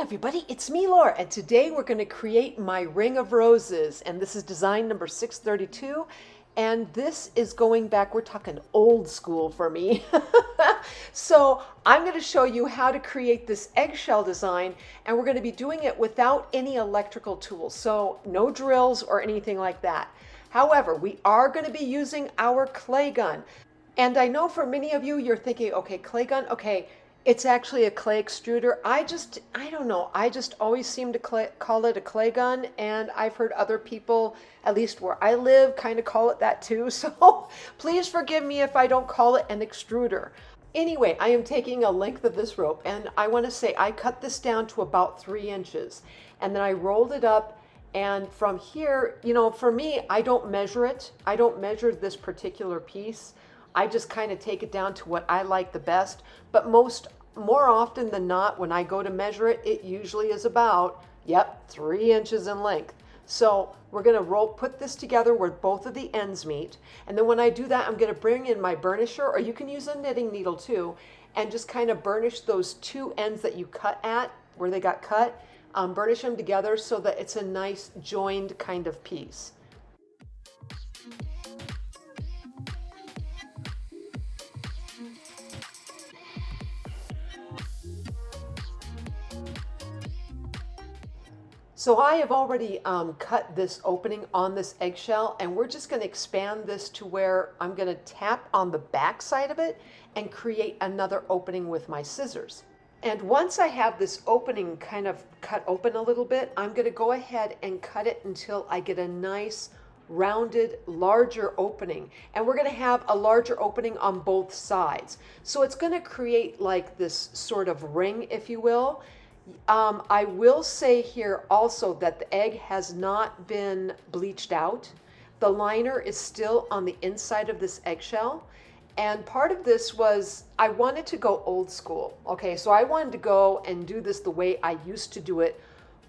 everybody, it's me, Laura, and today we're going to create my ring of roses, and this is design number 632, and this is going back, we're talking old school for me. So I'm going to show you how to create this eggshell design, and we're going to be doing it without any electrical tools, so no drills or anything like that. However, we are going to be using our clay gun. And I know for many of you, you're thinking, okay, clay gun, okay, it's actually a clay extruder. I don't know. I just always seem to call it a clay gun. And I've heard other people, at least where I live, kind of call it that too. So please forgive me if I don't call it an extruder. Anyway, I am taking a length of this rope, and I want to say I cut this down to about 3 inches. And then I rolled it up. And from here, you know, for me, I don't measure it. I don't measure this particular piece. I just kind of take it down to what I like the best. But more often than not, when I go to measure it, it usually is about, 3 inches in length. So we're going to put this together where both of the ends meet. And then when I do that, I'm going to bring in my burnisher, or you can use a knitting needle too, and just kind of burnish those 2 ends that you cut at, where they got cut, burnish them together so that it's a nice joined kind of piece. So I have already cut this opening on this eggshell, and we're just going to expand this to where I'm going to tap on the back side of it and create another opening with my scissors. And once I have this opening kind of cut open a little bit, I'm going to go ahead and cut it until I get a nice rounded, larger opening. And we're going to have a larger opening on both sides. So it's going to create like this sort of ring, if you will. I will say here also that the egg has not been bleached out. The liner is still on the inside of this eggshell. And part of this was I wanted to go old school. Okay, so I wanted to go and do this the way I used to do it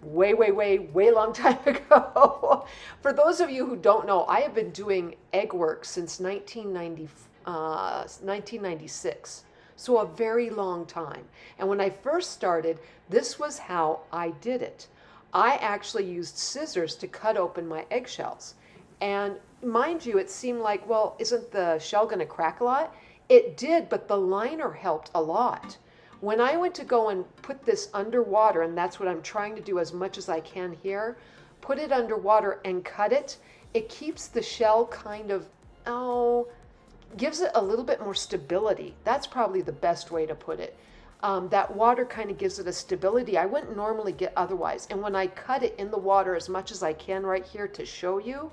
way long time ago. For those of you who don't know, I have been doing egg work since 1996. So a very long time. And when I first started, this was how I did it. I actually used scissors to cut open my eggshells. And mind you, it seemed like, well, isn't the shell going to crack a lot? It did, but the liner helped a lot. When I went to go and put this underwater, and that's what I'm trying to do as much as I can here, put it underwater and cut it, it keeps the shell kind of, gives it a little bit more stability. That's probably the best way to put it. That water kind of gives it a stability I wouldn't normally get otherwise. And when I cut it in the water as much as I can right here to show you,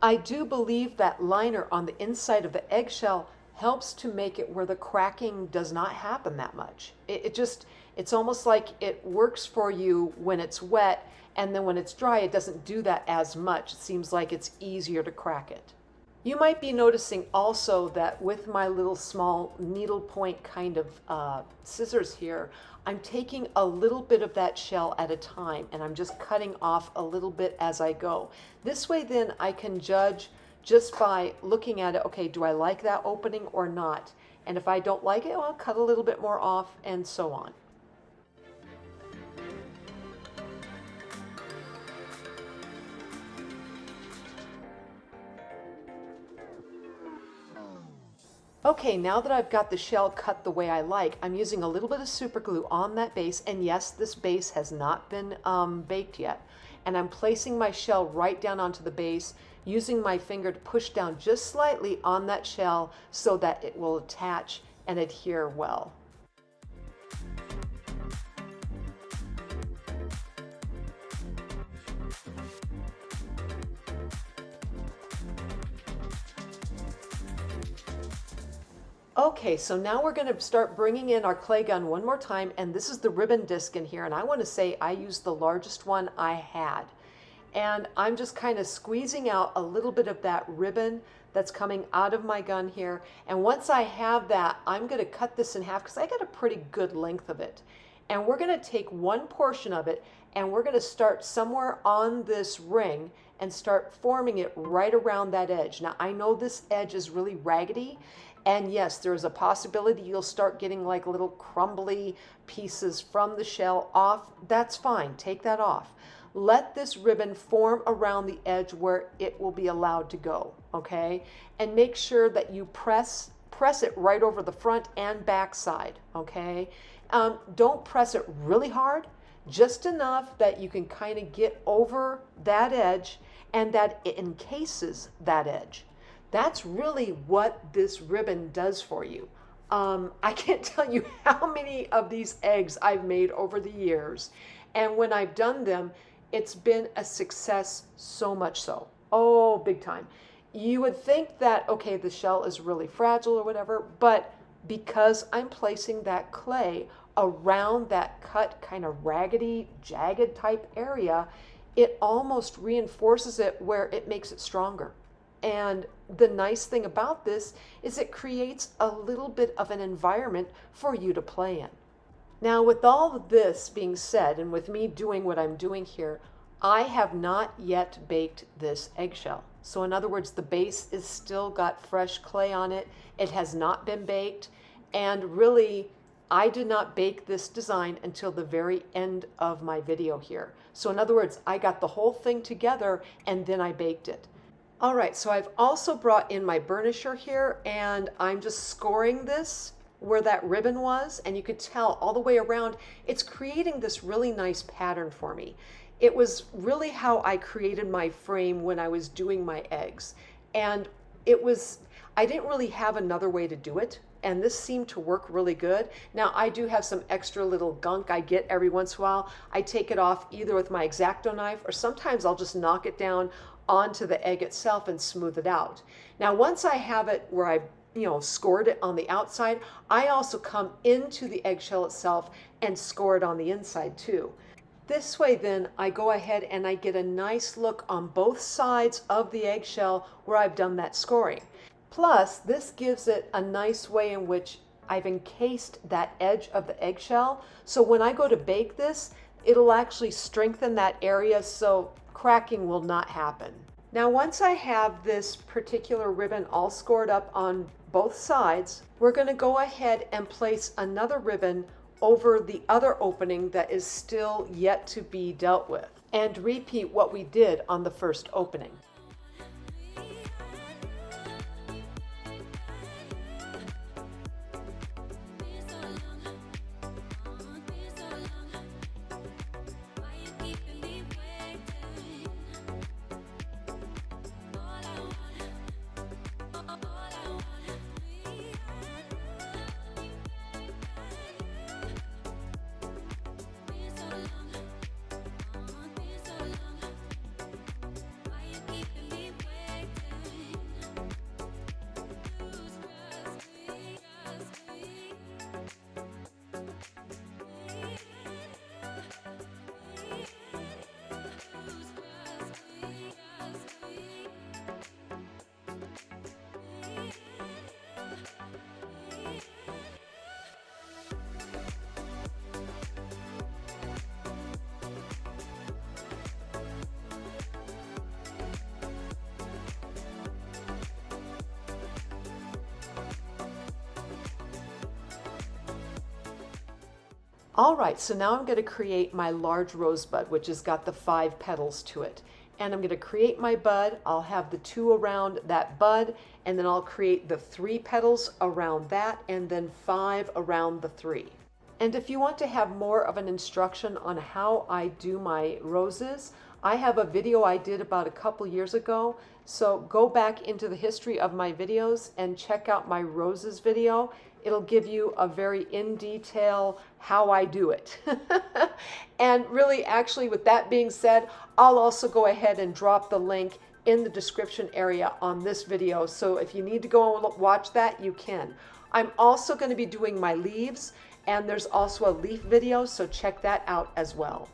I do believe that liner on the inside of the eggshell helps to make it where the cracking does not happen that much. It's almost like it works for you when it's wet, and then when it's dry, it doesn't do that as much. It seems like it's easier to crack it. You might be noticing also that with my little small needle point kind of scissors here, I'm taking a little bit of that shell at a time, and I'm just cutting off a little bit as I go. This way then I can judge just by looking at it, okay, do I like that opening or not? And if I don't like it, well, I'll cut a little bit more off, and so on. Okay, now that I've got the shell cut the way I like, I'm using a little bit of super glue on that base, and yes, this base has not been baked yet. And I'm placing my shell right down onto the base, using my finger to push down just slightly on that shell so that it will attach and adhere well. Okay, so now we're going to start bringing in our clay gun one more time, and this is the ribbon disc in here, and I want to say I used the largest one I had. And I'm just kind of squeezing out a little bit of that ribbon that's coming out of my gun here, and once I have that, I'm going to cut this in half because I got a pretty good length of it. And we're going to take one portion of it, and we're going to start somewhere on this ring and start forming it right around that edge. Now, I know this edge is really raggedy, And yes, there's a possibility you'll start getting like little crumbly pieces from the shell off. That's fine, take that off. Let this ribbon form around the edge where it will be allowed to go, okay? And make sure that you press it right over the front and back side, okay? Don't press it really hard, just enough that you can kind of get over that edge and that it encases that edge. That's really what this ribbon does for you. I can't tell you how many of these eggs I've made over the years. And when I've done them, it's been a success, so much so. Oh, big time. You would think that, okay, the shell is really fragile or whatever, but because I'm placing that clay around that cut kind of raggedy, jagged type area, it almost reinforces it where it makes it stronger. And the nice thing about this is it creates a little bit of an environment for you to play in. Now, with all of this being said, and with me doing what I'm doing here, I have not yet baked this eggshell. So in other words, the base is still got fresh clay on it. It has not been baked. And really, I did not bake this design until the very end of my video here. So in other words, I got the whole thing together and then I baked it. All right, so I've also brought in my burnisher here and I'm just scoring this where that ribbon was, and you could tell all the way around, it's creating this really nice pattern for me. It was really how I created my frame when I was doing my eggs. And I didn't really have another way to do it. And this seemed to work really good. Now I do have some extra little gunk I get every once in a while. I take it off either with my Exacto knife or sometimes I'll just knock it down onto the egg itself and smooth it out. Now once I have it where I scored it on the outside, I also come into the eggshell itself and score it on the inside too. This way then I go ahead and I get a nice look on both sides of the eggshell where I've done that scoring. Plus, this gives it a nice way in which I've encased that edge of the eggshell. So when I go to bake this, it'll actually strengthen that area so cracking will not happen. Now, once I have this particular ribbon all scored up on both sides, we're going to go ahead and place another ribbon over the other opening that is still yet to be dealt with and repeat what we did on the first opening. All right, so now I'm going to create my large rosebud, which has got the 5 petals to it. And I'm going to create my bud. I'll have the 2 around that bud, and then I'll create the 3 petals around that, and then 5 around the 3. And if you want to have more of an instruction on how I do my roses, I have a video I did about a couple years ago. So go back into the history of my videos and check out my roses video. It'll give you a very in detail how I do it. And really, actually, with that being said, I'll also go ahead and drop the link in the description area on this video. So if you need to go and watch that, you can. I'm also going to be doing my leaves, and there's also a leaf video, so check that out as well.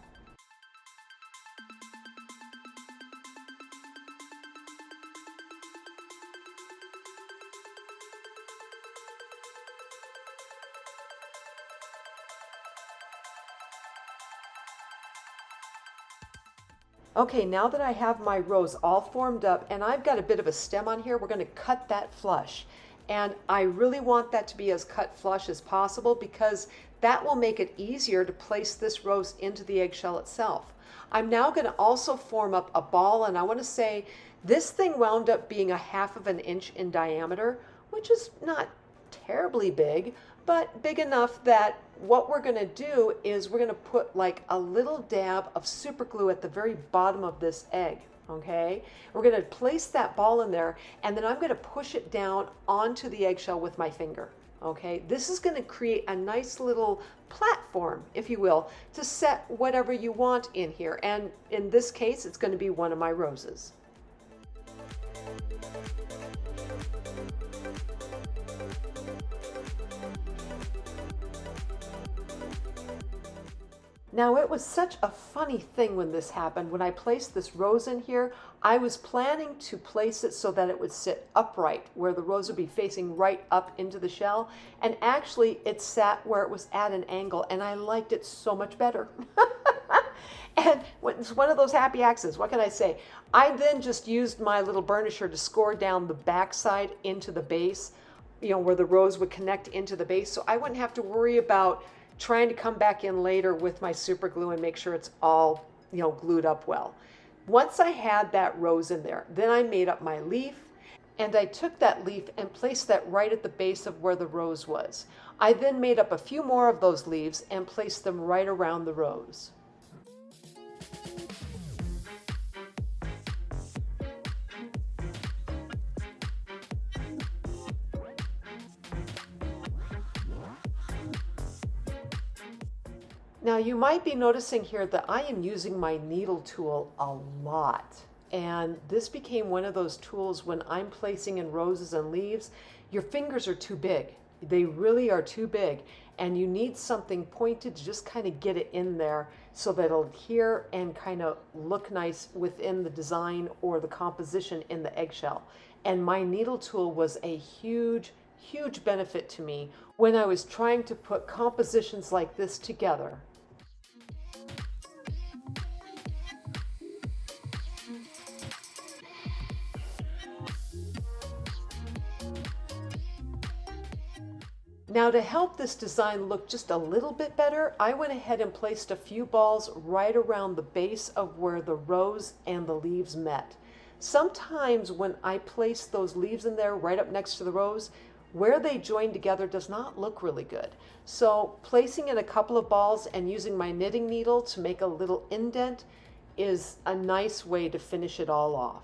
Okay, now that I have my rose all formed up and I've got a bit of a stem on here, we're going to cut that flush. And I really want that to be as cut flush as possible because that will make it easier to place this rose into the eggshell itself. I'm now going to also form up a ball, and I want to say this thing wound up being a 1/2 inch in diameter, which is not terribly big, but big enough that what we're going to do is we're going to put like a little dab of super glue at the very bottom of this egg. Okay, we're going to place that ball in there, and then I'm going to push it down onto the eggshell with my finger. Okay, this is going to create a nice little platform, if you will, to set whatever you want in here. And in this case, it's going to be one of my roses. Now, it was such a funny thing when this happened. When I placed this rose in here, I was planning to place it so that it would sit upright, where the rose would be facing right up into the shell. And actually, it sat where it was at an angle, and I liked it so much better. And it's one of those happy accidents. What can I say? I then just used my little burnisher to score down the backside into the base, where the rose would connect into the base. So I wouldn't have to worry about trying to come back in later with my super glue and make sure it's all, glued up well. Once I had that rose in there, then I made up my leaf, and I took that leaf and placed that right at the base of where the rose was. I then made up a few more of those leaves and placed them right around the rose. Now you might be noticing here that I am using my needle tool a lot. And this became one of those tools when I'm placing in roses and leaves, your fingers are too big. They really are too big. And you need something pointed to just kind of get it in there so that it'll adhere and kind of look nice within the design or the composition in the eggshell. And my needle tool was a huge benefit to me when I was trying to put compositions like this together. Now, to help this design look just a little bit better, I went ahead and placed a few balls right around the base of where the rose and the leaves met. Sometimes when I place those leaves in there right up next to the rose, where they join together does not look really good. So placing in a couple of balls and using my knitting needle to make a little indent is a nice way to finish it all off.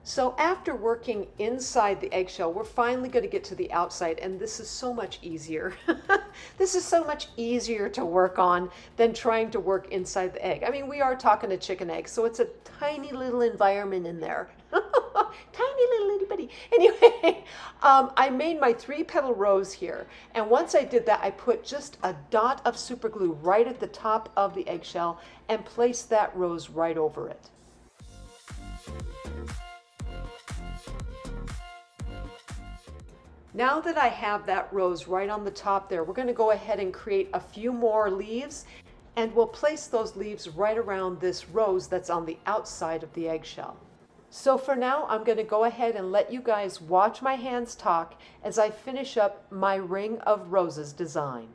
So after working inside the eggshell, we're finally going to get to the outside, and this is so much easier. This is so much easier to work on than trying to work inside the egg. I mean, we are talking a chicken egg, so it's a tiny little environment in there. Tiny little itty bitty. Anyway, I made my 3-petal rose here, and once I did that, I put just a dot of super glue right at the top of the eggshell and placed that rose right over it. Now that I have that rose right on the top there, we're going to go ahead and create a few more leaves, and we'll place those leaves right around this rose that's on the outside of the eggshell. So for now, I'm going to go ahead and let you guys watch my hands talk as I finish up my ring of roses design.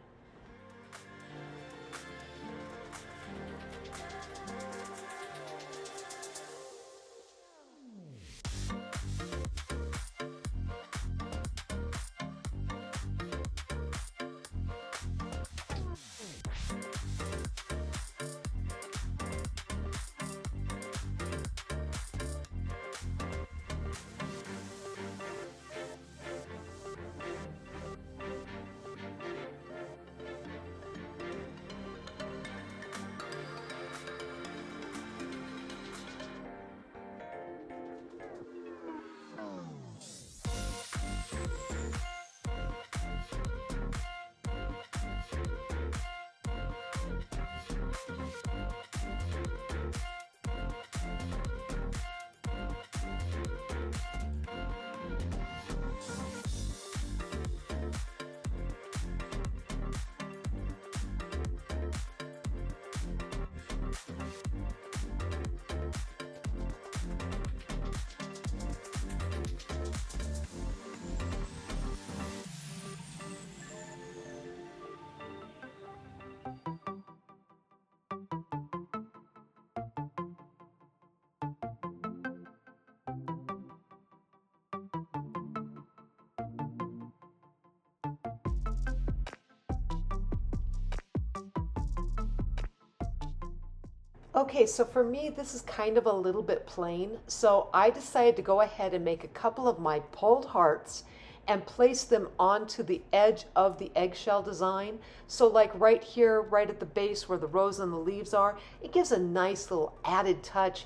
Okay, so for me, this is kind of a little bit plain. So I decided to go ahead and make a couple of my pulled hearts and place them onto the edge of the eggshell design. So like right here, right at the base where the rose and the leaves are, it gives a nice little added touch.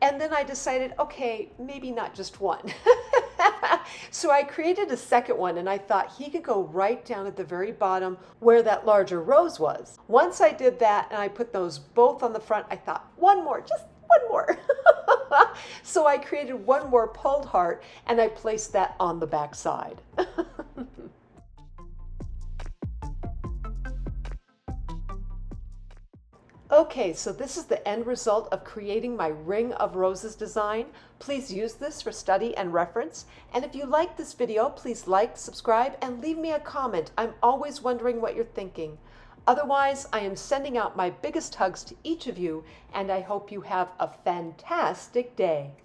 And then I decided, okay, maybe not just one. So I created a second one and I thought he could go right down at the very bottom where that larger rose was. Once I did that and I put those both on the front, I thought, one more, just one more. So I created one more pulled heart and I placed that on the back side. Okay, so this is the end result of creating my Ring of Roses design. Please use this for study and reference. And if you like this video, please like, subscribe, and leave me a comment. I'm always wondering what you're thinking. Otherwise, I am sending out my biggest hugs to each of you, and I hope you have a fantastic day.